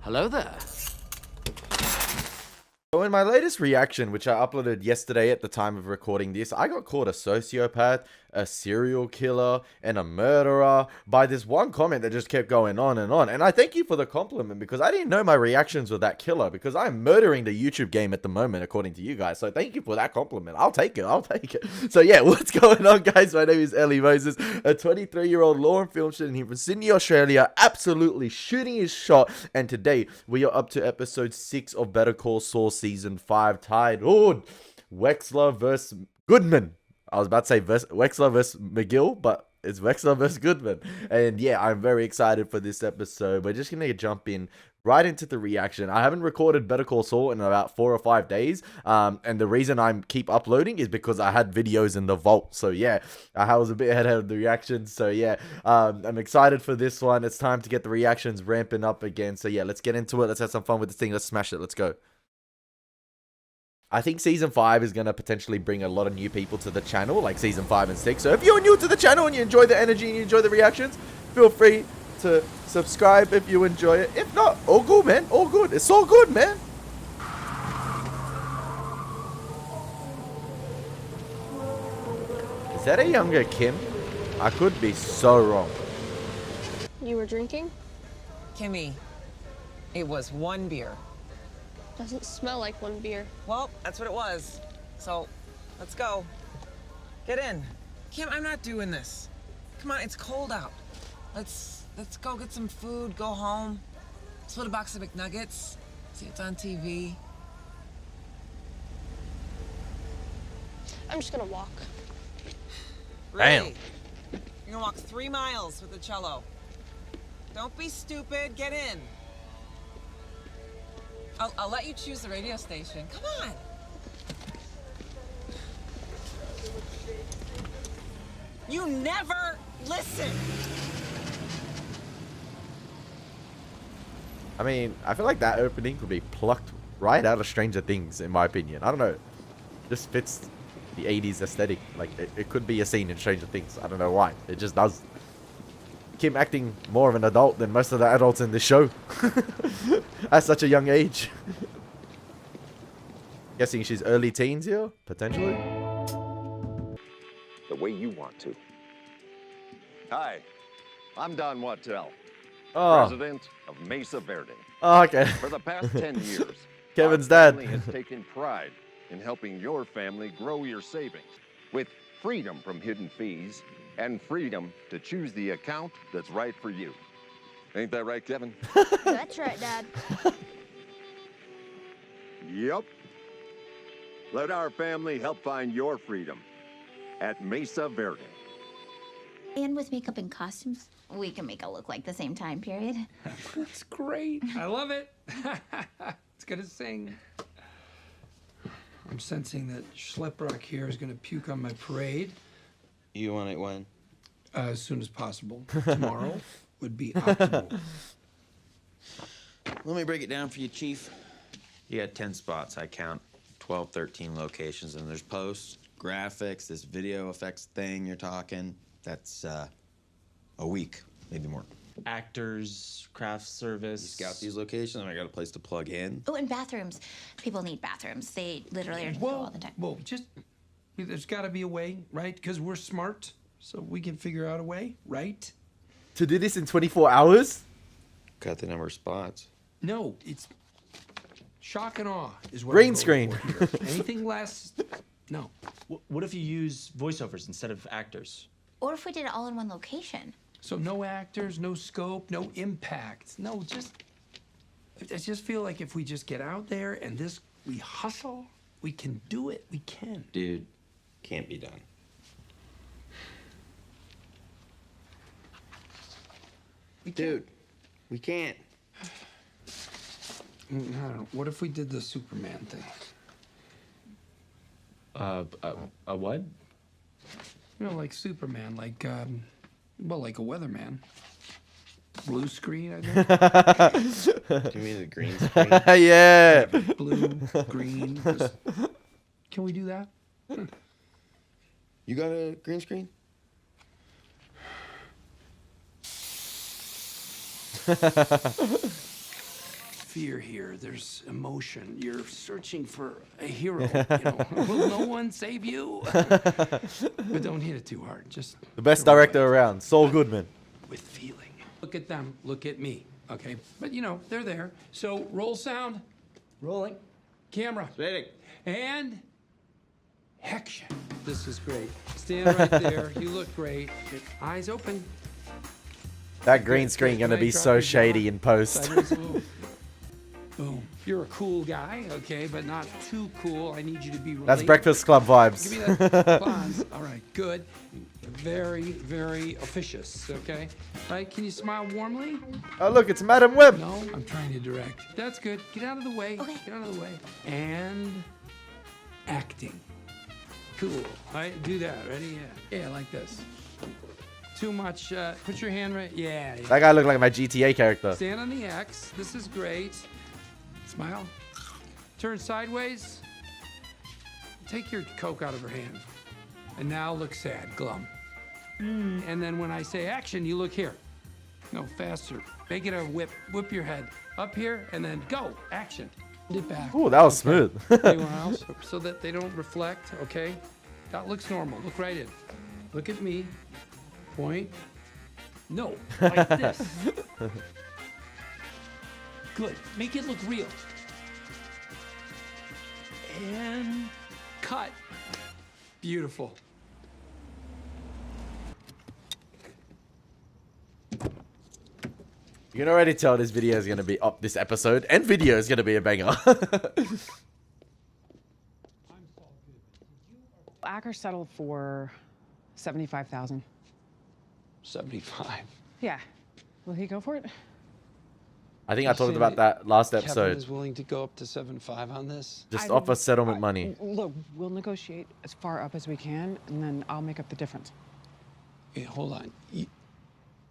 Hello there. So in my latest reaction, which I uploaded yesterday at the time of recording this, I got called a sociopath, a serial killer, and a murderer by this one comment that just kept going on and on. And I thank you for the compliment because I didn't know my reactions were that killer because I'm murdering the YouTube game at the moment, according to you guys. So thank you for that compliment. I'll take it. I'll take it. So yeah, what's going on, guys? My name is Elie Moses, a 23-year-old law and film student here from Sydney, Australia, absolutely shooting his shot. And today we are up to episode 6 of Better Call Saul Season 5, titled Wexler vs. Goodman. I was about to say Wexler vs. McGill, but it's Wexler vs. Goodman. And yeah, I'm very excited for this episode. We're just going to jump in right into the reaction. I haven't recorded Better Call Saul in about 4 or 5 days. And the reason I keep uploading is because I had videos in the vault. So yeah, I was a bit ahead of the reactions. So yeah, I'm excited for this one. It's time to get the reactions ramping up again. So yeah, let's get into it. Let's have some fun with this thing. Let's smash it. Let's go. I think Season 5 is going to potentially bring a lot of new people to the channel, like Season 5 and 6. So if you're new to the channel and you enjoy the energy and you enjoy the reactions, feel free to subscribe if you enjoy it. If not, all good, man. All good. It's all good, man. Is that a younger Kim? I could be so wrong. You were drinking? Kimmy, it was one beer. Doesn't smell like one beer. Well, that's what it was. So, let's go. Get in. Kim, I'm not doing this. Come on, it's cold out. Let's go get some food, go home. Split a box of McNuggets. See what's on TV. I'm just gonna walk. Really? Damn. You're gonna walk 3 miles with the cello. Don't be stupid, get in. I'll let you choose the radio station. Come on. You never listen. I mean, I feel like that opening could be plucked right out of Stranger Things, in my opinion. I don't know. Just fits the 80s aesthetic. Like, it could be a scene in Stranger Things. I don't know why. It just does. Kim acting more of an adult than most of the adults in this show. At such a young age. Guessing she's early teens here, potentially. The way you want to. Hi, I'm Don Wattell, Oh, president of Mesa Verde. oh okay. For the past 10 years, Kevin's our dad. family has taken pride in helping your family grow your savings with freedom from hidden fees and freedom to choose the account that's right for you. Ain't that right, Kevin? That's right, Dad. Yep. Let our family help find your freedom at Mesa Verde. And with makeup and costumes, we can make it look like the same time period. That's great. I love it. It's gonna sing. I'm sensing that Schleprock here is gonna puke on my parade. You want it when? As soon as possible. Tomorrow would be optimal. Let me break it down for you, Chief. You got 10 spots. I count 12, 13 locations, and there's posts, graphics, this video effects thing you're talking. That's a week, maybe more. Actors, craft service. You scout these locations, and I got a place to plug in. Oh, and bathrooms. People need bathrooms. They literally are just all the time. Well, just there's got to be a way, right? Because we're smart, so we can figure out a way, right? To do this in 24 hours? Cut the number of spots. No, it's shock and awe is what Green I'm screen. going for here. Anything less? No. What if you use voiceovers instead of actors? Or if we did it all in one location. So no actors, no scope, no impact. No, I just feel like if we just get out there and we hustle, we can do it. We can. Dude, can't be done. Dude, we can't. I don't know. What if we did the Superman thing? A what? You know, like Superman, like, like a weatherman. Blue screen, I think. Do you mean the green screen? Yeah. Blue, green. Can we do that? You got a green screen? fear here. There's emotion. You're searching for a hero. You know, will no one save you? But don't hit it too hard. Just The best throw it director away. around, Saul Goodman. With feeling. Look at them. Look at me. Okay, but you know they're there. So roll sound. Rolling. Camera. Ready. And action. This is great. Stand right there. You look great. Eyes open. That green screen gonna be so shady in post. Sideways. Boom. You're a cool guy, okay, but not too cool. I need you to be relatable. That's Breakfast Club vibes. Give me that bonds. All right, good. Very, very officious, okay? Right, can you smile warmly? Oh look, it's Madam Web. No, I'm trying to direct. That's good. Get out of the way. Okay. Get out of the way. And acting. Cool. All right, do that. Ready? Yeah. Yeah, like this. Too much. Put your hand right. Yeah. That guy looked like my GTA character. Stand on the X. This is great. Smile. Turn sideways. Take your Coke out of her hand. And now look sad, glum. And then when I say action, you look here. No, faster. Make it a whip. Whip your head. Up here, and then go. Action. It back. Ooh, that was smooth. Anyone else? So that they don't reflect, okay? That looks normal. Look right in. Look at me. Point. No, like this. Good. Make it look real. And cut. Beautiful. You can already tell this video is gonna be up. This episode and video is gonna be a banger. Acker settled for 75,000. 75. Yeah. Will he go for it? I think I talked about that last Kevin episode. is willing to go up to 7.5 on this. Just I offer don't- settlement money. Look, we'll negotiate as far up as we can, and then I'll make up the difference. Hey, hold on.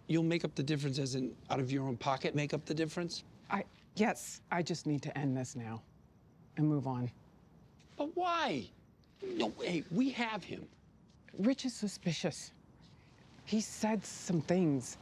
You'll make up the difference as in out of your own pocket make up the difference? Yes, I just need to end this now and move on. But why? No, hey, we have him. Rich is suspicious. He said some things.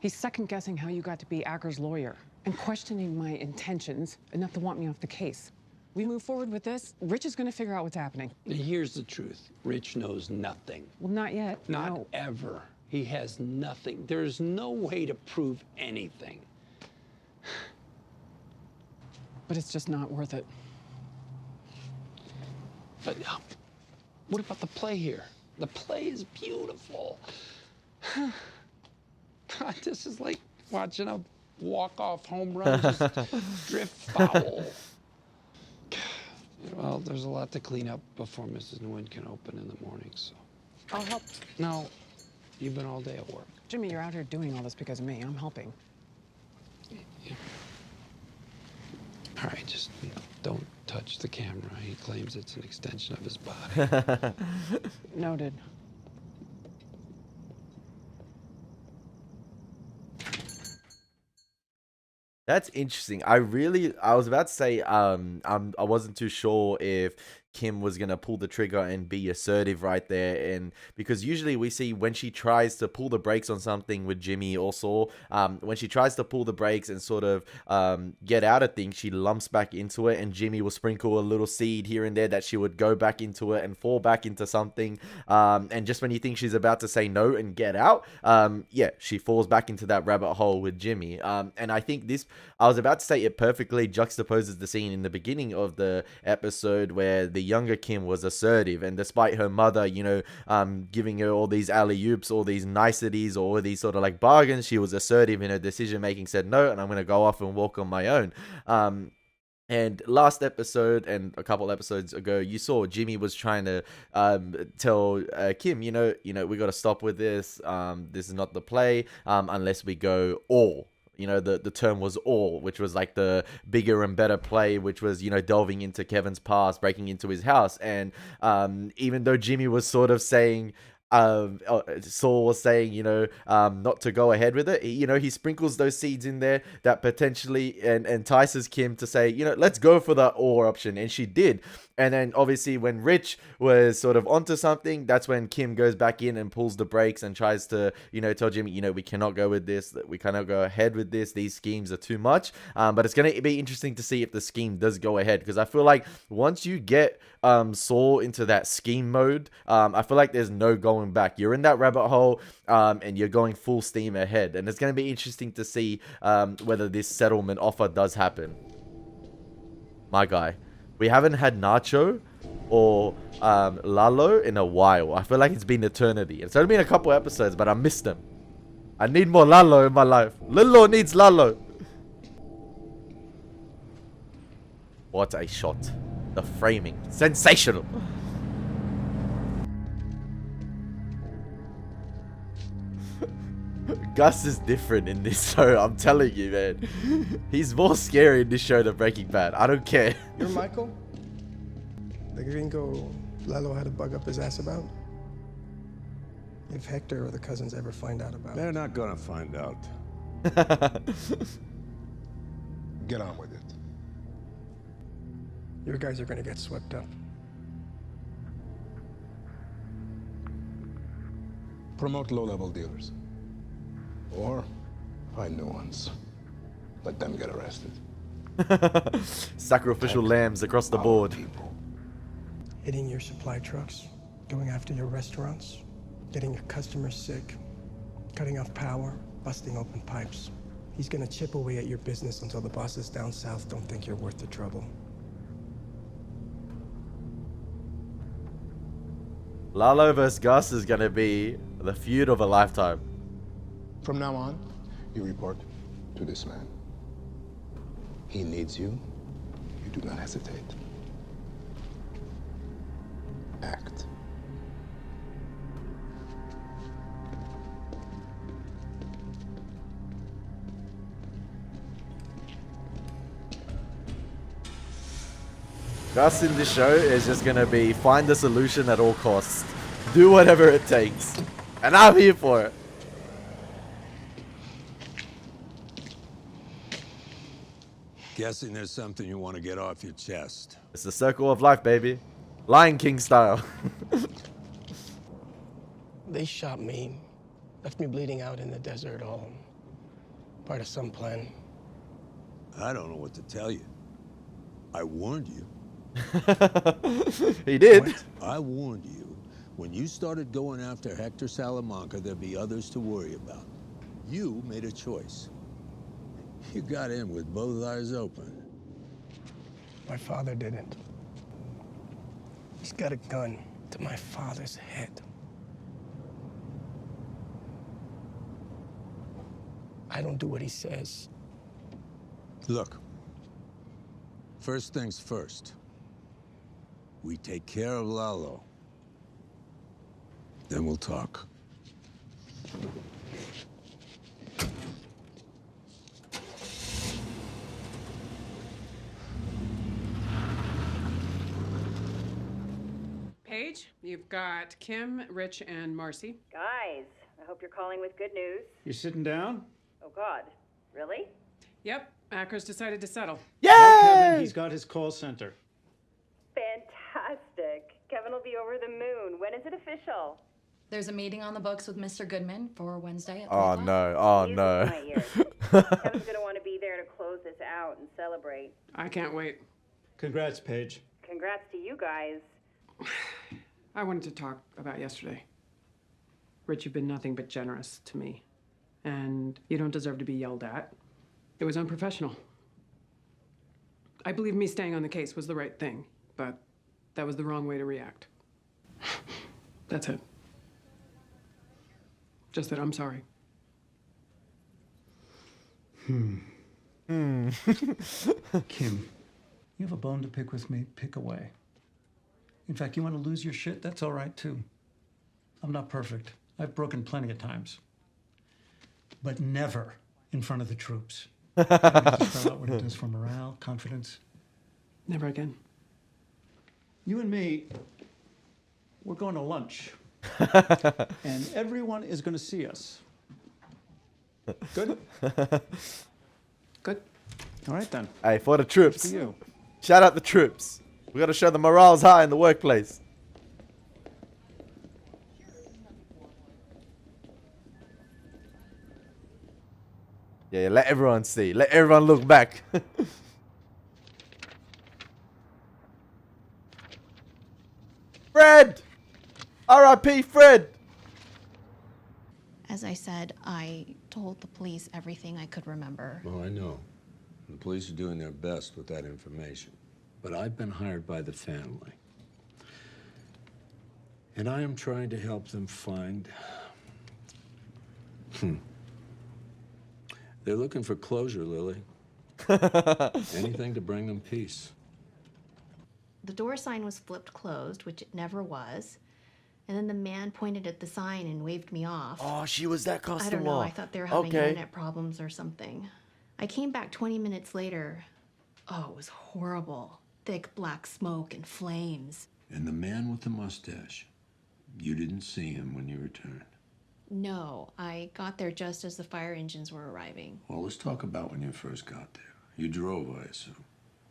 He's second-guessing how you got to be Acker's lawyer and questioning my intentions enough to want me off the case. We move forward with this, Rich is gonna figure out what's happening. And here's the truth. Rich knows nothing. Well, not yet. Not no. ever. He has nothing. There's no way to prove anything. But it's just not worth it. But what about the play here? The play is beautiful. God, this is like watching a walk-off home run just drift foul. Well, there's a lot to clean up before Mrs. Nguyen can open in the morning, so. I'll help. No, you've been all day at work. Jimmy, you're out here doing all this because of me. I'm helping. Yeah. All right, just don't touch the camera. He claims it's an extension of his body. Noted. That's interesting. I was about to say, I wasn't too sure if Kim was gonna pull the trigger and be assertive right there, and because usually we see when she tries to pull the brakes on something with Jimmy or Saul, when she tries to pull the brakes and sort of get out of things, she lumps back into it, and Jimmy will sprinkle a little seed here and there that she would go back into it and fall back into something, and just when you think she's about to say no and get out, yeah, she falls back into that rabbit hole with Jimmy, and I think I was about to say it perfectly juxtaposes the scene in the beginning of the episode where the younger Kim was assertive, and despite her mother, giving her all these alley-oops, all these niceties, or all these sort of like bargains, she was assertive in her decision making, said no, and I'm going to go off and walk on my own. And last episode and a couple episodes ago, you saw Jimmy was trying to tell Kim, we got to stop with this. This is not the play unless we go all. The term was all, which was like the bigger and better play, which was, delving into Kevin's past, breaking into his house. And even though Jimmy was sort of saying, Saul was saying, not to go ahead with it. He sprinkles those seeds in there that potentially entices Kim to say, let's go for the ore option. And she did. And then obviously when Rich was sort of onto something, that's when Kim goes back in and pulls the brakes and tries to, tell Jimmy, we cannot go with this, that we cannot go ahead with this. These schemes are too much. But it's going to be interesting to see if the scheme does go ahead, because I feel like once you get Saul into that scheme mode, I feel like there's no going back. You're in that rabbit hole, and you're going full steam ahead. And it's going to be interesting to see whether this settlement offer does happen. My guy. We haven't had Nacho or Lalo in a while. I feel like it's been eternity. It's only been a couple episodes, but I missed them. I need more Lalo in my life. Lilo needs Lalo. What a shot. The framing. Sensational. Gus is different in this show, I'm telling you, man. He's more scary in this show than Breaking Bad. I don't care. You're Michael? The gringo Lalo had a bug up his ass about? If Hector or the cousins ever find out about it. They're not gonna find out. Get on with it. Your guys are gonna get swept up. Promote low-level dealers. Or find new ones. Let them get arrested. Sacrificial lambs across the board. Hitting your supply trucks, going after your restaurants, getting your customers sick, cutting off power, busting open pipes. He's gonna chip away at your business until the bosses down south don't think you're worth the trouble. Lalo vs. Gus is gonna be the feud of a lifetime. From now on, you report to this man. He needs you. You do not hesitate. Act. Gus in this show is just gonna be find the solution at all costs. Do whatever it takes. And I'm here for it. Guessing there's something you want to get off your chest. It's the circle of life, baby. Lion King style. They shot me, left me bleeding out in the desert, all part of some plan. I don't know what to tell you. I warned you. He did. What? I warned you. When you started going after Hector Salamanca, there'd be others to worry about. You made a choice. You got in with both eyes open. My father didn't. He's got a gun to my father's head. I don't do what he says. Look, first things first. We take care of Lalo. Then we'll talk. Paige, you've got Kim, Rich, and Marcy. Guys, I hope you're calling with good news. You sitting down? Oh, God. Really? Yep, Akers decided to settle. Tell Kevin he's got his call center. Fantastic. Kevin will be over the moon. When is it official? There's a meeting on the books with Mr. Goodman for Wednesday at 3 Oh o'clock. no, oh Music no. to my ears. Kevin's going to want to be there to close this out and celebrate. I can't wait. Congrats, Paige. Congrats to you guys. I wanted to talk about yesterday. Rich, you've been nothing but generous to me. And you don't deserve to be yelled at. It was unprofessional. I believe me staying on the case was the right thing, but that was the wrong way to react. That's it. Just that I'm sorry. Kim, you have a bone to pick with me, pick away. In fact, you want to lose your shit? That's all right, too. I'm not perfect. I've broken plenty of times. But never in front of the troops. I need to spell out what it does for morale, confidence. Never again. You and me, we're going to lunch And everyone is going to see us. Good? Good. All right, then. Hey, for the troops. For you. Shout out the troops. We got to show the morale's high in the workplace. Yeah, let everyone see. Let everyone look back. Fred! R.I.P. Fred! As I said, I told the police everything I could remember. Oh, I know. The police are doing their best with that information. But I've been hired by the family. And I am trying to help them find... They're looking for closure, Lily. Anything to bring them peace. The door sign was flipped closed, which it never was. And then the man pointed at the sign and waved me off. Oh, she was that customer. I don't know. I thought they were having internet problems or something. I came back 20 minutes later. Oh, it was horrible. Thick black smoke and flames. And the man with the mustache, you didn't see him when you returned. No, I got there just as the fire engines were arriving. Well, let's talk about when you first got there. You drove, I assume.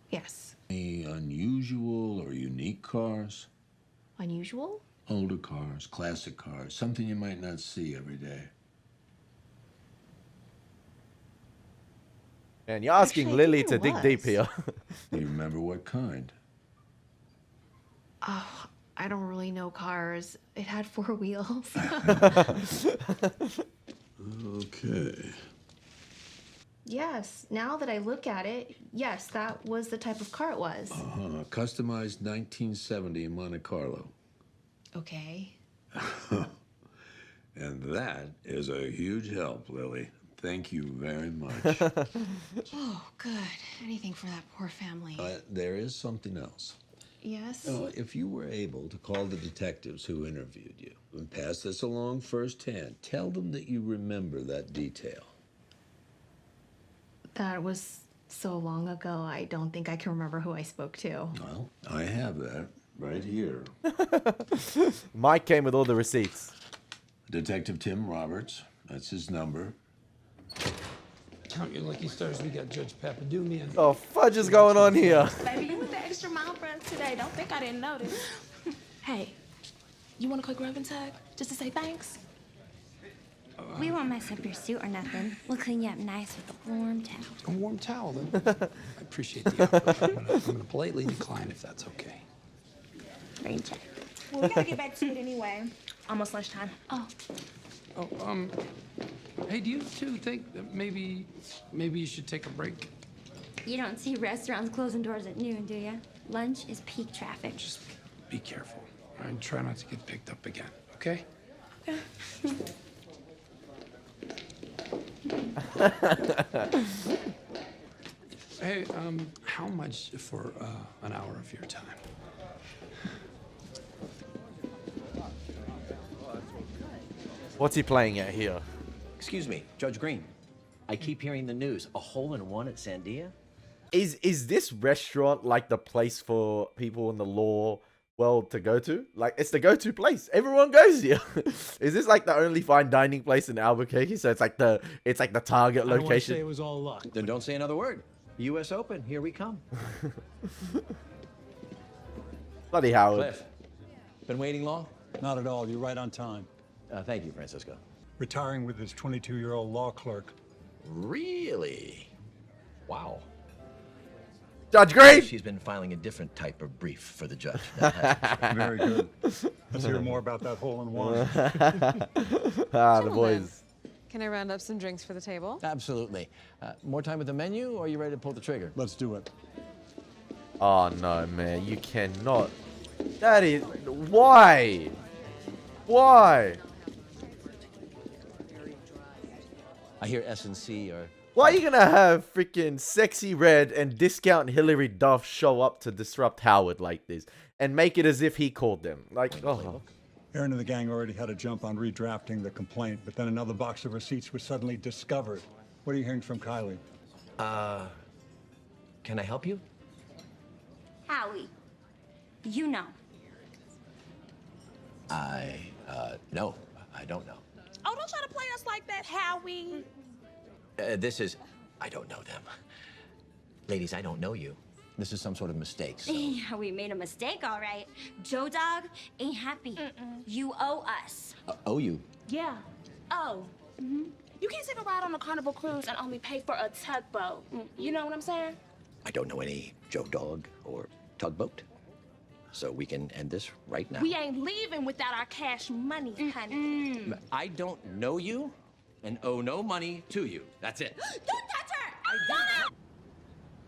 Yes. Any unusual or unique cars? Unusual? Older cars, classic cars, something you might not see every day. Man, you're asking Actually, I Lily think to there dig deep was. here. You remember what kind? Oh, I don't really know cars. It had 4 wheels. Okay. Yes, now that I look at it, yes, that was the type of car it was. Customized 1970 in Monte Carlo. Okay. And that is a huge help, Lily. Thank you very much. Oh, good. Anything for that poor family. There is something else. Yes? If you were able to call the detectives who interviewed you and pass this along firsthand, tell them that you remember that detail. That was so long ago, I don't think I can remember who I spoke to. Well, I have that right here. Mike came with all the receipts. Detective Tim Roberts, that's his number. Count your lucky stars. We got Judge Papadoumian. Oh, fudge is going on here. Baby, you went the extra mile for us today. Don't think I didn't notice. Hey, you want a quick rub and tug just to say thanks? We won't mess up your suit or nothing. We'll clean you up nice with a warm towel. A warm towel, then. I appreciate the offer. I'm gonna politely decline if that's okay. Rain check. Well, we gotta get back to it anyway. Almost lunchtime. Oh, hey, do you two think that maybe you should take a break? You don't see restaurants closing doors at noon, do you? Lunch is peak traffic. Just be careful, and try not to get picked up again, okay? Okay. Hey, how much for an hour of your time? What's he playing at here? Excuse me, Judge Green. I keep hearing the news. A hole-in-one at Sandia? Is this restaurant like the place for people in the law world to go to? Like, it's the go-to place. Everyone goes here. Is this like the only fine dining place in Albuquerque? So it's like the target I don't wanna location. say it was all luck. Then don't say another word. U.S. Open, here we come. Bloody Howard. Cliff, been waiting long? Not at all. You're right on time. Thank you, Francisco. Retiring with his 22-year-old law clerk. Really? Wow. Judge Green! She's been filing a different type of brief for the judge. Very good. Let's hear more about that hole-in-one. The boys. Can I round up some drinks for the table? Absolutely. More time with the menu, or are you ready to pull the trigger? Let's do it. Oh no, man, you cannot. That is why? Why? I hear S&C are... Why are you gonna have freaking Sexy Red and Discount Hillary Duff show up to disrupt Howard like this and make it as if he called them? Like, oh. Aaron and the gang already had a jump on redrafting the complaint, but then another box of receipts was suddenly discovered. What are you hearing from Kylie? Can I help you? Howie, you know. I No, I don't know. Oh, don't try to play us like that, Howie. This is, I don't know them. Ladies, I don't know you. This is some sort of mistake. So. Yeah, we made a mistake, all right. Joe Dog ain't happy. You owe us. Owe you? Yeah. Oh. You can't take a ride on a Carnival cruise and only pay for a tugboat. You know what I'm saying? I don't know any Joe Dog or tugboat. So we can end this right now. We ain't leaving without our cash money, honey. I don't know you and owe no money to you. That's it. Don't touch her!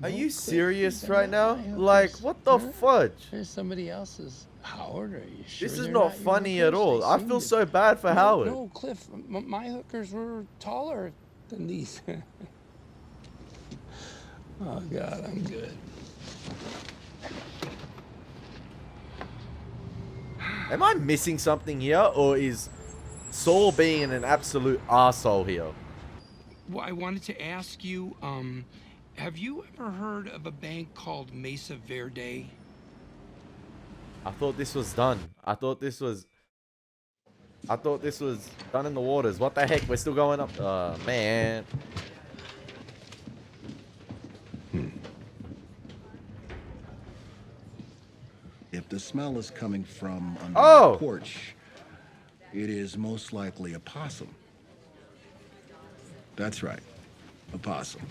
Are you serious right now? Like, what the fudge? There's somebody else's. Howard, are you sure? This is they're not your funny hookers? at all. They I seem feel to- so bad for Howard. No, Cliff, my hookers were taller than these. Oh, God, I'm good. Am I missing something here, or is Saul being an absolute arsehole here? Well, I wanted to ask you, have you ever heard of a bank called Mesa Verde? I thought this was done. I thought this was done in the waters. What the heck? We're still going up. Man. If the smell is coming from under Oh! the porch, it is most likely a possum. That's right, a possum.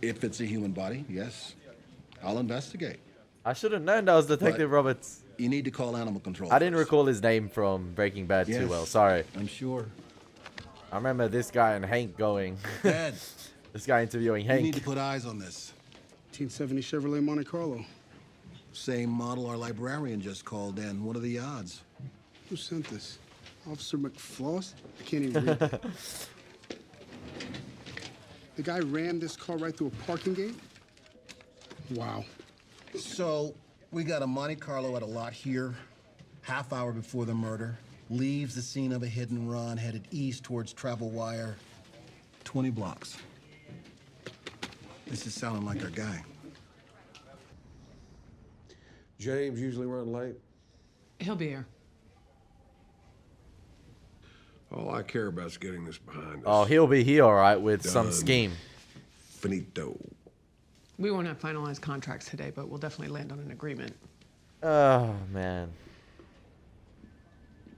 If it's a human body, yes, I'll investigate. I should have known that was Detective But Roberts. You need to call animal control. I didn't recall his name from Breaking Bad too Yes, well. Sorry. I'm sure. I remember this guy and Hank going. Dad, This guy interviewing you need Hank. to put eyes on this. 1970 Chevrolet Monte Carlo. Same model our librarian just called in. What are the odds? Who sent this? Officer McFloss? I can't even read that. The guy rammed this car right through a parking gate? Wow. So, we got a Monte Carlo at a lot here, half hour before the murder. Leaves the scene of a hit and run, headed east towards Travel Wire. 20 blocks. This is sounding like our guy. James usually run late. He'll be here. All I care about is getting this behind us. Oh, he'll be here, all right, with some Done. scheme. Finito. We won't have finalized contracts today, but we'll definitely land on an agreement. Oh, man.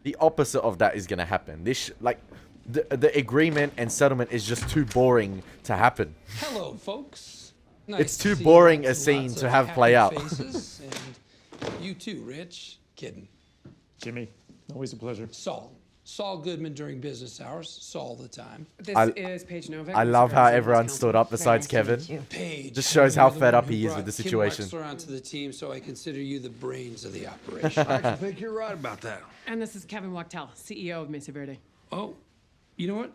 The opposite of that is going to happen. The agreement and settlement is just too boring to happen. Hello, folks. It's to too see boring lots a and scene lots to of have happy play out. faces, and you too, Rich. Kidding. Jimmy, always a pleasure. Saul. Saul Goodman during business hours. Saul the time. This is Paige Novak. I love how everyone stood up besides Kevin. Paige. Just shows how you're the fed one up who he is brought with the Kim situation. Wexler onto the team, so I consider you the brains of the operation. I actually think you're right about that. And this is Kevin Wachtel, CEO of Mesa Verde. Oh, you know what?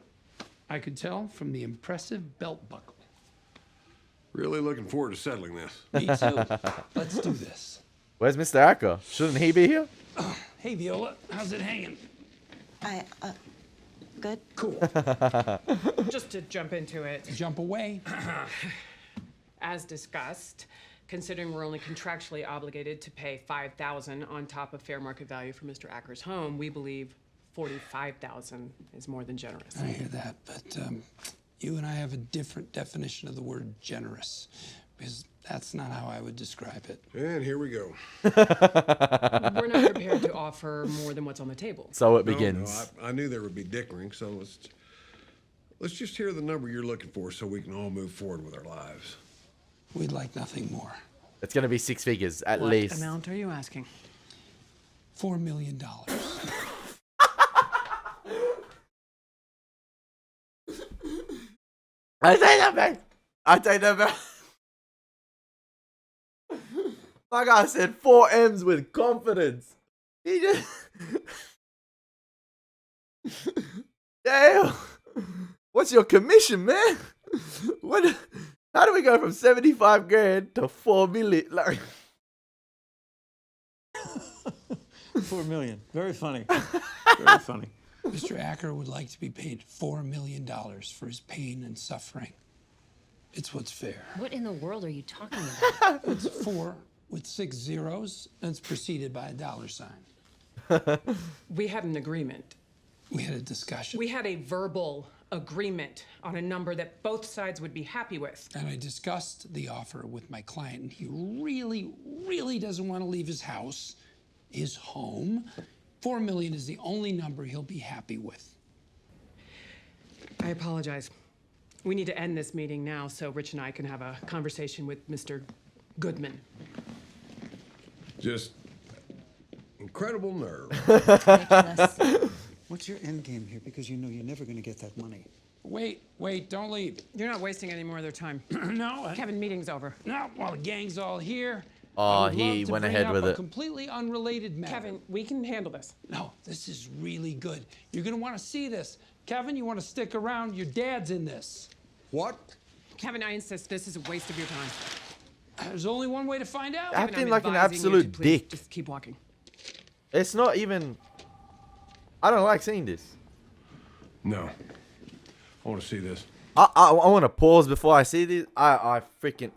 I could tell from the impressive belt buckle. Really looking forward to settling this. Me too. Let's do this. Where's Mr. Acker? Shouldn't he be here? Hey, Viola, how's it hanging? Good. Cool. Just to jump into it. Jump away. As discussed, considering we're only contractually obligated to pay $5,000 on top of fair market value for Mr. Acker's home, we believe $45,000 is more than generous. I hear that, but you and I have a different definition of the word generous, because that's not how I would describe it. And here we go. We're not prepared to offer more than what's on the table. So it No, begins. I knew there would be dickering, so let's just hear the number you're looking for so we can all move forward with our lives. We'd like nothing more. It's going to be 6 figures, at What least. amount are you asking? $4 million. I take that back. I take that back. Like I said, 4 M's with confidence. He just... Damn. What's your commission, man? What? How do we go from 75 grand to 4 million? Like... 4 million. Very funny. Very funny. Mr. Acker would like to be paid $4 million for his pain and suffering. It's what's fair. What in the world are you talking about? It's 4 with 6 zeros, and it's preceded by a $sign. We had an agreement. We had a discussion. We had a verbal agreement on a number that both sides would be happy with. And I discussed the offer with my client, and he really, really doesn't want to leave his house, his home. $4 million is the only number he'll be happy with. I apologize. We need to end this meeting now so Rich and I can have a conversation with Mr. Goodman. Just incredible nerve. What's your end game here? Because you know you're never going to get that money. Wait, don't leave. You're not wasting any more of their time. No. Kevin, meeting's over. No, well, the gang's all here. Oh, he went ahead with a it. Completely unrelated matter. Kevin, we can handle this. No, this is really good. You're gonna want to see this. Kevin, you want to stick around? Your dad's in this. What? Kevin, I insist this is a waste of your time. There's only one way to find out. Acting Kevin, I'm like an advising you to absolute please dick. Just keep walking. It's not even... I don't like seeing this. No. I want to see this. I want to pause before I see this. I freaking...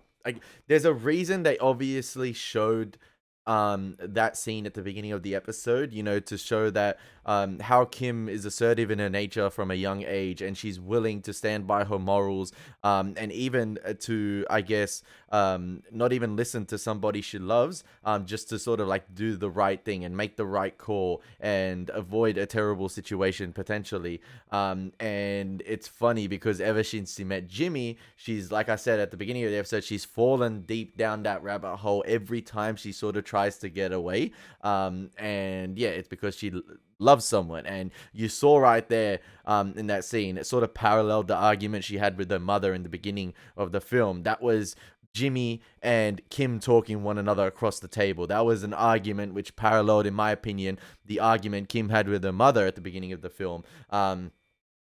there's a reason they obviously showed that scene at the beginning of the episode, you know, to show that how Kim is assertive in her nature from a young age, and she's willing to stand by her morals, and even to, I guess, not even listen to somebody she loves, just to sort of like do the right thing and make the right call and avoid a terrible situation potentially. And it's funny because ever since she met Jimmy, she's, like I said at the beginning of the episode, she's fallen deep down that rabbit hole every time she sort of tries to get away. And yeah, it's because she loves someone. And you saw right there in that scene, it sort of paralleled the argument she had with her mother in the beginning of the film. That was Jimmy and Kim talking one another across the table. That was an argument which paralleled, in my opinion, the argument Kim had with her mother at the beginning of the film.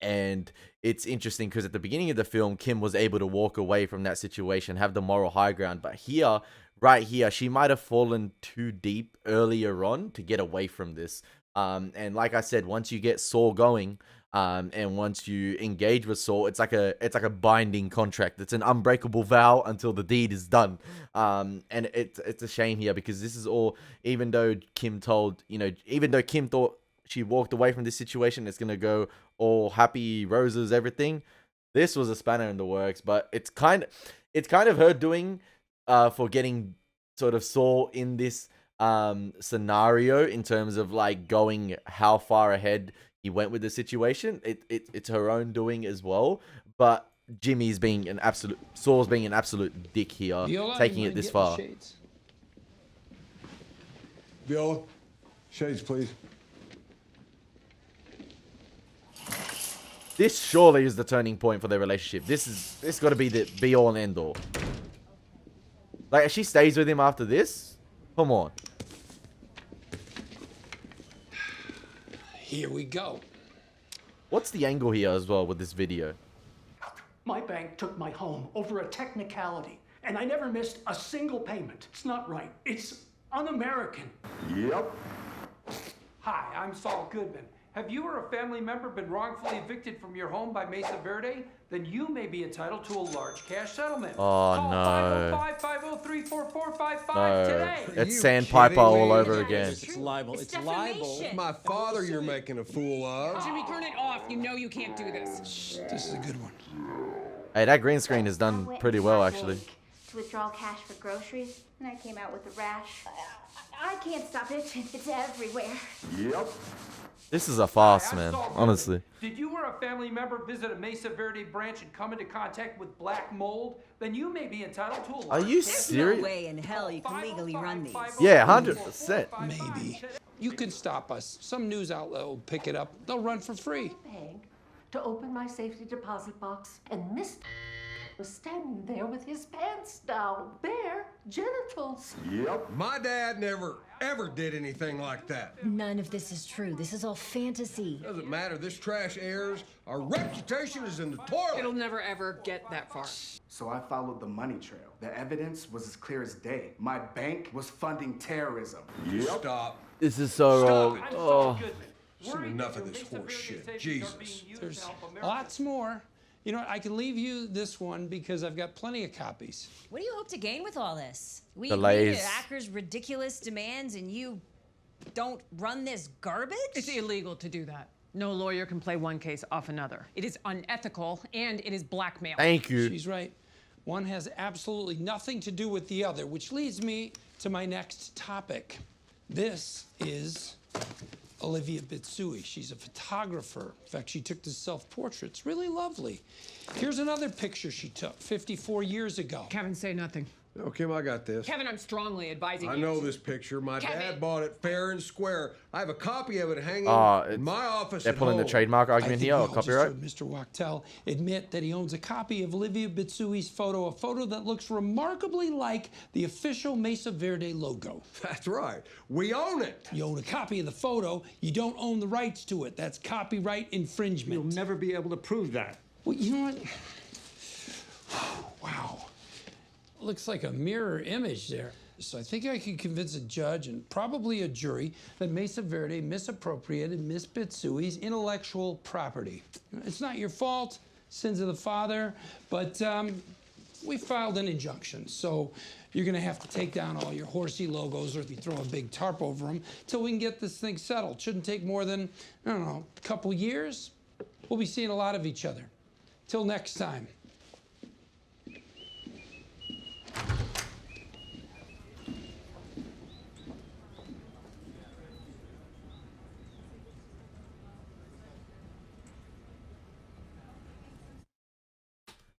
And it's interesting because at the beginning of the film, Kim was able to walk away from that situation, have the moral high ground. But here, right here, she might have fallen too deep earlier on to get away from this. And like I said, once you get Saul going, and once you engage with Saul, it's like a binding contract. It's an unbreakable vow until the deed is done. And it's a shame here because this is all, even though Kim thought she walked away from this situation, it's gonna go all happy roses, everything. This was a spanner in the works, but it's kind of her doing for getting sort of Saul in this scenario in terms of like going how far ahead he went with the situation. It's her own doing as well, but Saul's being an absolute dick here, Viola, taking it this far. Shades? Viola, shades, please. This surely is the turning point for their relationship. This got to be the be all and end all. Like, if she stays with him after this, come on. Here we go. What's the angle here as well with this video? My bank took my home over a technicality, and I never missed a single payment. It's not right. It's un-American. Yep. Hi, I'm Saul Goodman. Have you or a family member been wrongfully evicted from your home by Mesa Verde? Then you may be entitled to a large cash settlement. Oh, Call no. 505-503-4455 No. today. It's Sandpiper all over again. It's libel. It's libel. It's my father you're making a fool of. Jimmy, turn it off. You know you can't do this. This is a good one. Hey, that green screen has done pretty well, actually. To withdraw cash for groceries, and I came out with a rash. I can't stop it. It's everywhere. Yep. This is a farce, man. Honestly. Did you or a family member visit a Mesa Verde branch and come into contact with black mold? Then you may be entitled to a large Are you serious? No way in hell you can legally run these. Yeah, 100%. Maybe. You can stop us. Some news outlet will pick it up. They'll run for free. Beg to open my safety deposit box, and Mr. was standing there with his pants down, bare genitals. Yep. My dad never, ever did anything like that. None of this is true. This is all fantasy. Doesn't matter. This trash airs. Our reputation is in the toilet. It'll never, ever get that far. So I followed the money trail. The evidence was as clear as day. My bank was funding terrorism. Yep. Stop. This is so wrong. Oh. Seen enough of this horse shit. Jesus. There's lots more. You know what? I can leave you this one because I've got plenty of copies. What do you hope to gain with all this? We Delays. agreed to Acker's ridiculous demands and you don't run this garbage? It's illegal to do that. No lawyer can play one case off another. It is unethical and it is blackmail. Thank you. She's right. One has absolutely nothing to do with the other, which leads me to my next topic. This is Olivia Bitsui. She's a photographer. In fact, she took this self-portrait. It's really lovely. Here's another picture she took 54 years ago. Kevin, say nothing. No, Kim, I got this. Kevin, I'm strongly advising you. I know this picture. My Kevin. dad bought it fair and square. I have a copy of it hanging in my office They're at pulling home. the trademark argument here, or copyright. Mr. Wachtel admit that he owns a copy of Olivia Bitsui's photo, a photo that looks remarkably like the official Mesa Verde logo. That's right. We own it. You own a copy of the photo. You don't own the rights to it. That's copyright infringement. You'll never be able to prove that. Well, you know what? Wow. Looks like a mirror image there. So I think I could convince a judge and probably a jury that Mesa Verde misappropriated Miss Bitsui's intellectual property. It's not your fault, sins of the father, but we filed an injunction. So you're gonna have to take down all your horsey logos or if you throw a big tarp over them till we can get this thing settled. Shouldn't take more than, I don't know, a couple years. We'll be seeing a lot of each other. Till next time.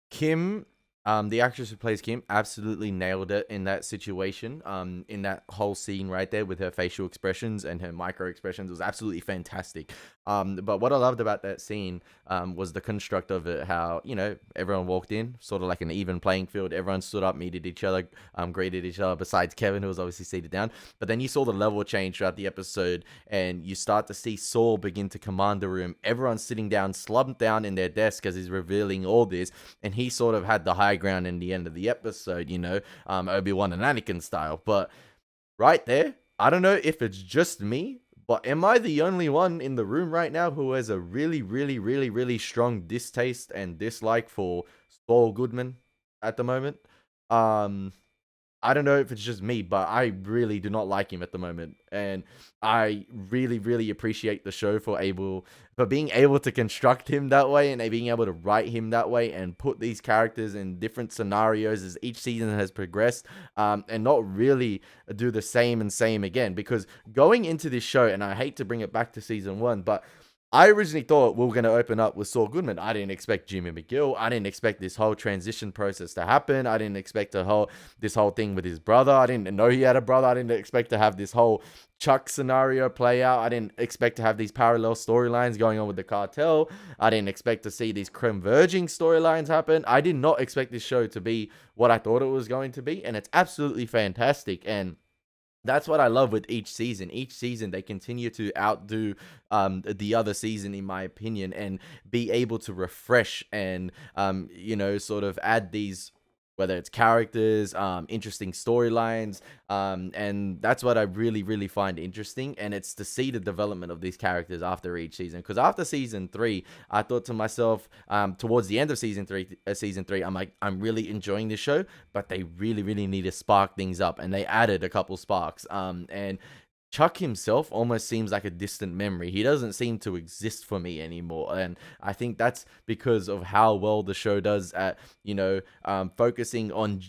Kim, the actress who plays Kim, absolutely nailed it in that situation. In that whole scene right there with her facial expressions and her micro expressions, it was absolutely fantastic. But what I loved about that scene was the construct of it, how, you know, everyone walked in, sort of like an even playing field. Everyone stood up, meted each other, greeted each other, besides Kevin, who was obviously seated down. But then you saw the level change throughout the episode, and you start to see Saul begin to command the room. Everyone's sitting down, slumped down in their desk as he's revealing all this, and he sort of had the high ground in the end of the episode, you know, Obi-Wan and Anakin style. But right there, I don't know if it's just me, but am I the only one in the room right now who has a really strong distaste and dislike for Saul Goodman at the moment? I don't know if it's just me, but I really do not like him at the moment. And I really appreciate the show for being able to construct him that way and being able to write him that way and put these characters in different scenarios as each season has progressed, and not really do the same again. Because going into this show, and I hate to bring it back to season 1, but I originally thought we were going to open up with Saul Goodman. I didn't expect Jimmy McGill. I didn't expect this whole transition process to happen. I didn't expect this whole thing with his brother. I didn't know he had a brother. I didn't expect to have this whole Chuck scenario play out. I didn't expect to have these parallel storylines going on with the cartel. I didn't expect to see these converging storylines happen. I did not expect this show to be what I thought it was going to be, and it's absolutely fantastic. And that's what I love with each season. Each season, they continue to outdo the other season, in my opinion, and be able to refresh and, you know, sort of add these, whether it's characters, interesting storylines, and that's what I really find interesting. And it's to see the development of these characters after each season. Because after season 3, I thought to myself, towards the end of season 3, I'm like, I'm really enjoying this show, but they really need to spark things up, and they added a couple sparks. And Chuck himself almost seems like a distant memory. He doesn't seem to exist for me anymore. And I think that's because of how well the show does at, you know, focusing on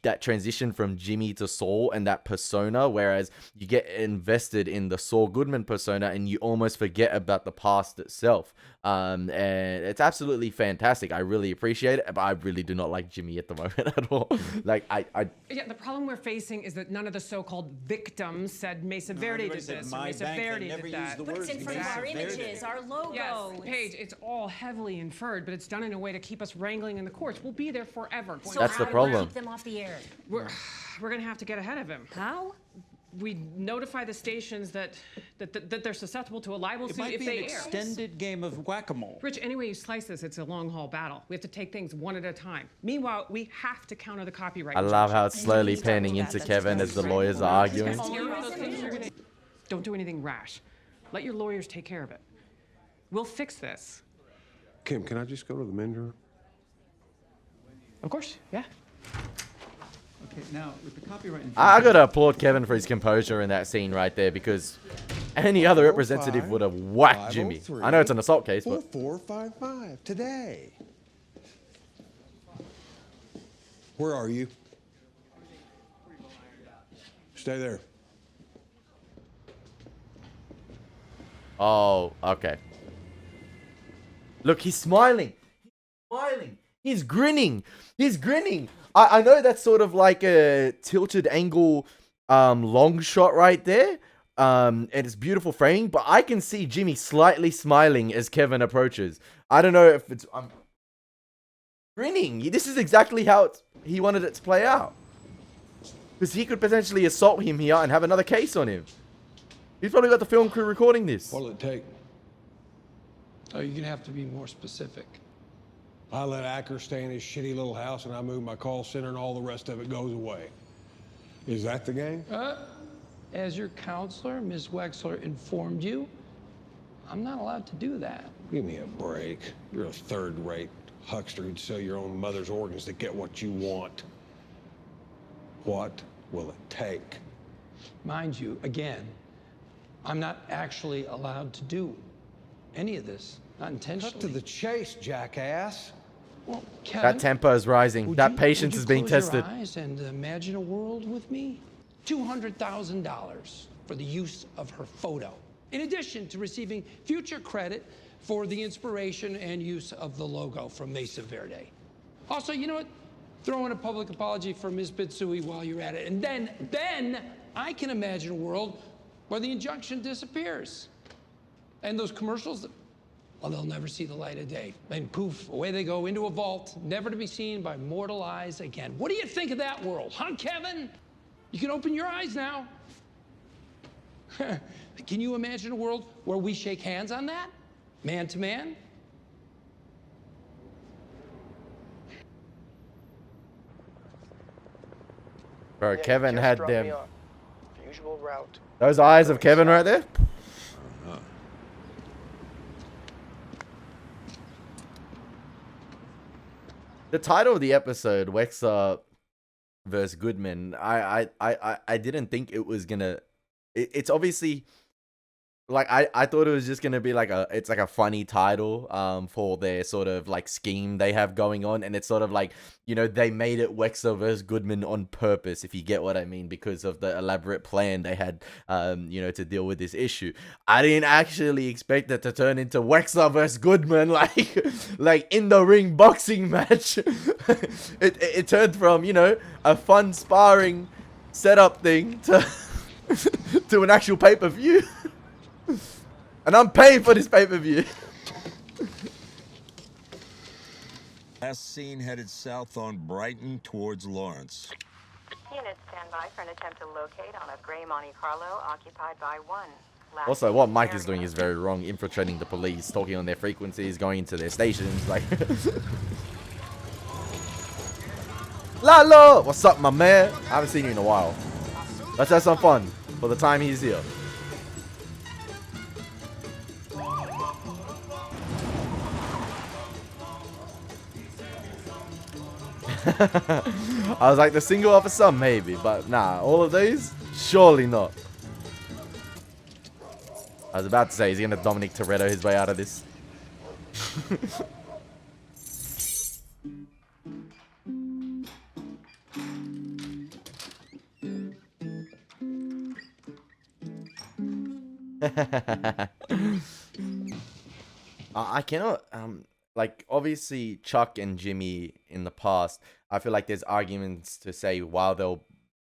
that transition from Jimmy to Saul and that persona, whereas you get invested in the Saul Goodman persona and you almost forget about the past itself. And it's absolutely fantastic. I really appreciate it, but I really do not like Jimmy at the moment at all. Like, Yeah, the problem we're facing is that none of the so-called victims said Mesa Verde did this, or Mesa Verde did that. But it's in front of our images, our logo. Yes, Paige, it's all heavily inferred, but it's done in a way to keep us wrangling in the courts. We'll be there forever. So that's the how problem. do we keep them off the air? We're gonna have to get ahead of him. How? We notify the stations that they're susceptible to a libel suit if they air. It might be an extended game of whack-a-mole. Rich, any way you slice this, it's a long-haul battle. We have to take things one at a time. Meanwhile, we have to counter the copyright. I love how it's slowly panning into Kevin as the lawyers are arguing. Don't do anything rash. Let your lawyers take care of it. We'll fix this. Kim, can I just go to the men's room? Of course, yeah. Okay, now with the copyright I gotta applaud Kevin for his composure in that scene right there, because any other representative would have whacked Jimmy. I know it's an assault case, but 4455 today. Where are you? Stay there. oh, okay. Look, he's smiling. He's smiling. He's grinning. He's grinning. I know that's sort of like a tilted angle long shot right there. And it's beautiful framing, but I can see Jimmy slightly smiling as Kevin approaches. I don't know if it's grinning. This is exactly how he wanted it to play out. Because he could potentially assault him here and have another case on him. He's probably got the film crew recording this. What'll it take? Oh, you're gonna have to be more specific. I let Acker stay in his shitty little house and I move my call center and all the rest of it goes away. Is that the game? As your counselor, Ms. Wexler informed you, I'm not allowed to do that. Give me a break. You're a third-rate huckster who'd sell your own mother's organs to get what you want. What will it take? Mind you, again, I'm not actually allowed to do any of this, not intentionally. Cut to the chase, jackass. Well, Kevin, That tempo is rising. That patience is being close your tested. eyes and imagine a world with me. $200,000 for the use of her photo, in addition to receiving future credit for the inspiration and use of the logo from Mesa Verde. Also, you know what? Throw in a public apology for Ms. Bitsui while you're at it, and then I can imagine a world where the injunction disappears. And those commercials, well, they'll never see the light of day. And poof, away they go into a vault, never to be seen by mortal eyes again. What do you think of that world, huh, Kevin? You can open your eyes now. Can you imagine a world where we shake hands on that? Man to man? Bro, Kevin had them. Usual route. Those eyes of Kevin right there. The title of the episode, Wexler versus Goodman, I didn't think it was gonna. It's obviously like I thought it was just gonna be like it's like a funny title for their sort of like scheme they have going on, and it's sort of like, you know, they made it Wexler versus Goodman on purpose, if you get what I mean, because of the elaborate plan they had you know, to deal with this issue. I didn't actually expect it to turn into Wexler versus Goodman like in the ring boxing match. it turned from, you know, a fun sparring setup thing to to an actual pay-per-view. And I'm paying for this pay-per-view. Last seen headed south on Brighton towards Lawrence. Units stand by for an attempt to locate on a gray Monte Carlo occupied by one. Also, what Mike is doing is very wrong. Infiltrating the police, talking on their frequencies, going into their stations, like... Lalo! What's up, my man? I haven't seen you in a while. Let's have some fun for the time he's here. I was like, the single officer, maybe, but nah, all of these, surely not. I was about to say, he's gonna Dominic Toretto his way out of this. I cannot, like, obviously Chuck and Jimmy in the past, I feel like there's arguments to say while they're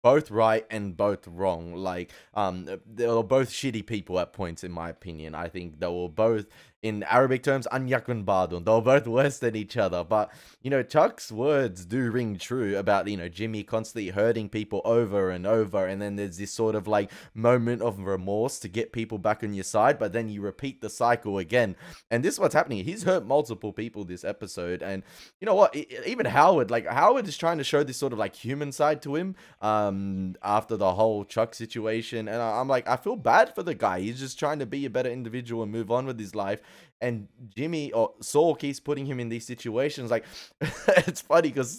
both right and both wrong. Like, they were both shitty people at points, in my opinion. I think they were both, in Arabic terms, anyakun badun. They were both worse than each other. But, you know, Chuck's words do ring true about, you know, Jimmy constantly hurting people over and over. And then there's this sort of like moment of remorse to get people back on your side. But then you repeat the cycle again. And this is what's happening. He's hurt multiple people this episode. And you know what? Even Howard, like, Howard is trying to show this sort of like human side to him after the whole Chuck situation. And I'm like, I feel bad for the guy. He's just trying to be a better individual and move on with his life. And Jimmy or Saul keeps putting him in these situations. Like, it's funny because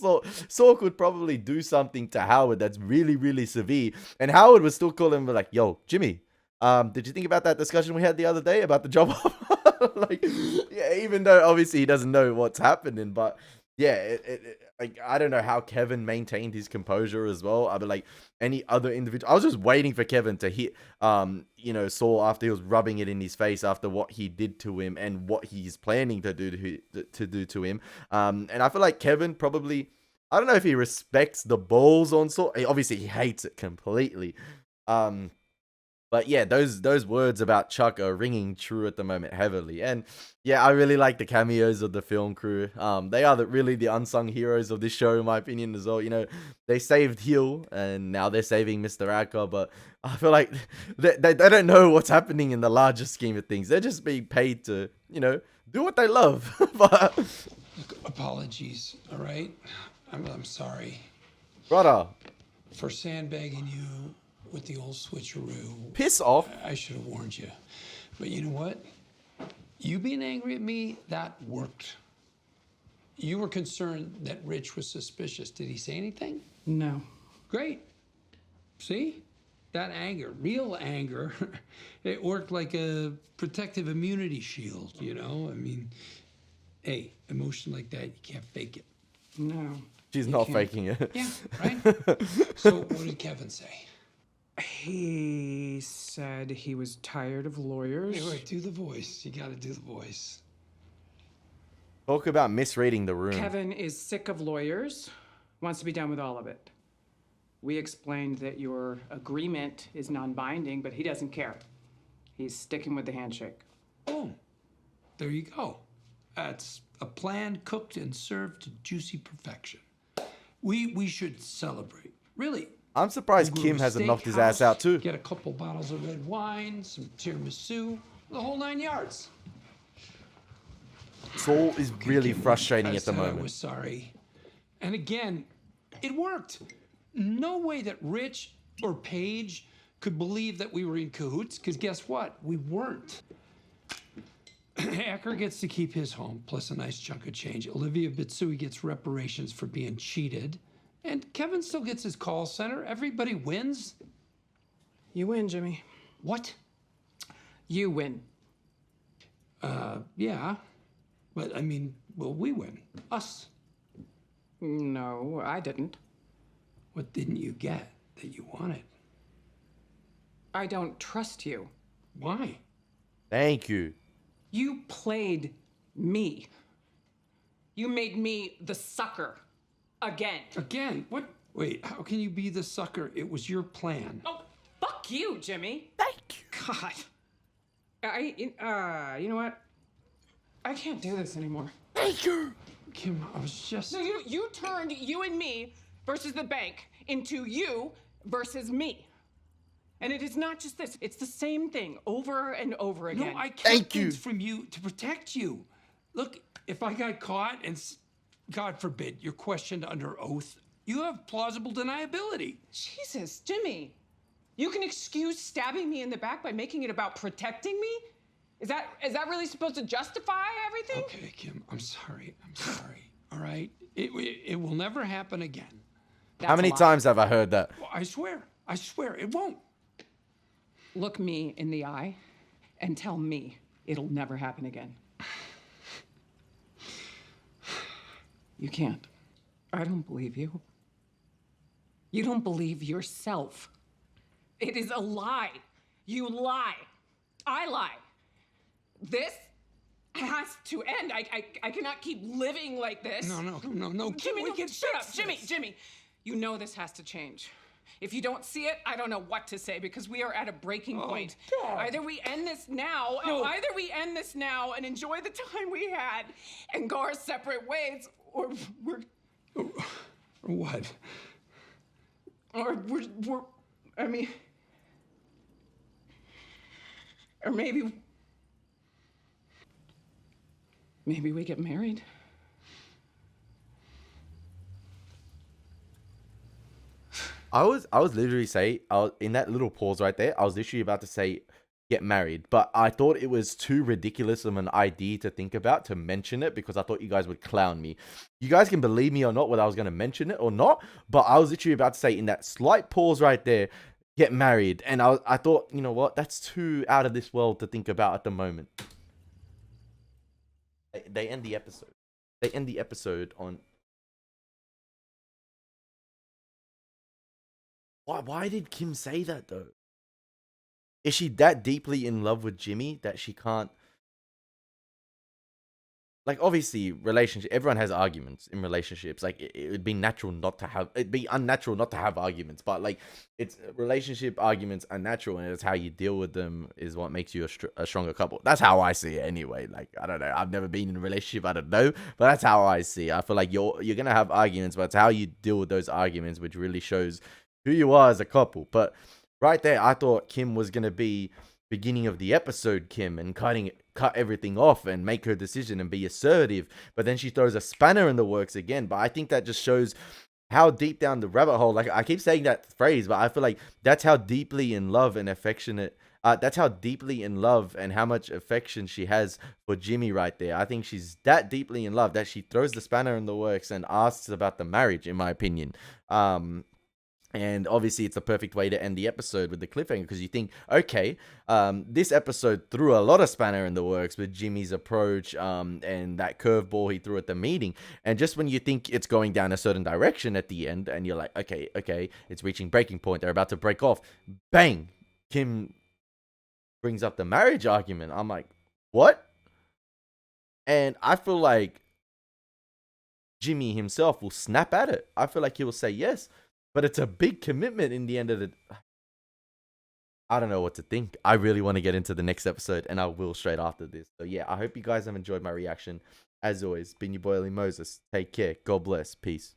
Saul could probably do something to Howard that's really, really severe. And Howard would still call him like, yo, Jimmy, did you think about that discussion we had the other day about the job offer? Like, yeah, even though obviously he doesn't know what's happening, but yeah, like, I don't know how Kevin maintained his composure as well. I mean, like any other individual, I was just waiting for Kevin to hit, you know, Saul after he was rubbing it in his face after what he did to him and what he's planning to do to him. And I feel like Kevin probably, I don't know if he respects the balls on Saul. Obviously, he hates it completely. But yeah, those words about Chuck are ringing true at the moment heavily. And yeah, I really like the cameos of the film crew. They are really the unsung heroes of this show, in my opinion, as well. You know, they saved Hill, and now they're saving Mr. Acker. But I feel like they don't know what's happening in the larger scheme of things. They're just being paid to, you know, do what they love. But Look, apologies, all right? I'm sorry. Brother. For sandbagging you with the old switcheroo. Piss off. I should have warned you. But you know what? You being angry at me, that worked. You were concerned that Rich was suspicious. Did he say anything? No. Great. See? That anger, real anger, it worked like a protective immunity shield, you know? I mean, hey, emotion like that, you can't fake it. No. She's not faking it. Yeah, right? So what did Kevin say? He said he was tired of lawyers. Wait, do the voice. You gotta do the voice. Talk about misreading the room. Kevin is sick of lawyers, wants to be done with all of it. We explained that your agreement is non-binding, but he doesn't care. He's sticking with the handshake. Oh, there you go. That's a plan cooked and served to juicy perfection. We should celebrate. Really. I'm surprised Kim hasn't knocked his ass out too. Get a couple bottles of red wine, some tiramisu, the whole 9 yards. Saul is really frustrating at the I moment. was sorry. And again, it worked. No way that Rich or Paige could believe that we were in cahoots, because guess what? We weren't. Acker gets to keep his home, plus a nice chunk of change. Olivia Bitsui gets reparations for being cheated. And Kevin still gets his call center. Everybody wins. You win, Jimmy. What? You win. Yeah. But, I mean, will we win? Us. No, I didn't. What didn't you get that you wanted? I don't trust you. Why? Thank you. You played me. You made me the sucker. Again. Again? What? Wait, how can you be the sucker? It was your plan. Oh, fuck you, Jimmy. Thank you. God. You know what? I can't do this anymore. Thank you. Kim, I was just... So you turned you and me versus the bank into you versus me. And it is not just this. It's the same thing over and over again. No, I kept things from you to protect you. Look, if I got caught and, God forbid, you're questioned under oath, you have plausible deniability. Jesus, Jimmy. You can excuse stabbing me in the back by making it about protecting me? Is that really supposed to justify everything? Okay, Kim, I'm sorry. All right? It will never happen again. How many times have I heard that? Well, I swear, it won't. Look me in the eye and tell me it'll never happen again. You can't. I don't believe you. You don't believe yourself. It is a lie. You lie. I lie. This has to end. I cannot keep living like this. No. Jimmy, we can shut up. fix Jimmy, this. Jimmy. You know this has to change. If you don't see it, I don't know what to say because we are at a breaking point. God. Either we end this now, and enjoy the time we had and go our separate ways, or we're... Or what? Or we're I mean... Or maybe we get married. I was literally in that little pause right there, I was literally about to say, get married, but I thought it was too ridiculous of an idea to think about to mention it because I thought you guys would clown me. You guys can believe me or not whether I was going to mention it or not, but I was literally about to say in that slight pause right there, get married, and I thought, you know what, that's too out of this world to think about at the moment. They end the episode. They end the episode on. Why did Kim say that though? Is she that deeply in love with Jimmy that she can't? Like, obviously, relationship. Everyone has arguments in relationships. Like, it would be natural not to have. It'd be unnatural not to have arguments. But like, it's relationship arguments are natural, and it's how you deal with them is what makes you a stronger couple. That's how I see it, anyway. Like, I don't know. I've never been in a relationship. I don't know, but that's how I see it. I feel like you're gonna have arguments, but it's how you deal with those arguments which really shows who you are as a couple. But right there, I thought Kim was gonna be beginning of the episode Kim and cut everything off and make her decision and be assertive, but then she throws a spanner in the works again. But I think that just shows how deep down the rabbit hole, like I keep saying that phrase, but I feel like that's how deeply in love and affectionate that's how deeply in love and how much affection she has for Jimmy right there. I think she's that deeply in love that she throws the spanner in the works and asks about the marriage, in my opinion. And obviously, it's the perfect way to end the episode with the cliffhanger because you think, okay, this episode threw a lot of spanner in the works with Jimmy's approach and that curveball he threw at the meeting. And just when you think it's going down a certain direction at the end and you're like, okay, it's reaching breaking point. They're about to break off. Bang! Kim brings up the marriage argument. I'm like, what? And I feel like Jimmy himself will snap at it. I feel like he will say yes. But it's a big commitment in the end of the... I don't know what to think. I really want to get into the next episode, and I will straight after this. So yeah, I hope you guys have enjoyed my reaction. As always, been your boy Elie Moses. Take care. God bless. Peace.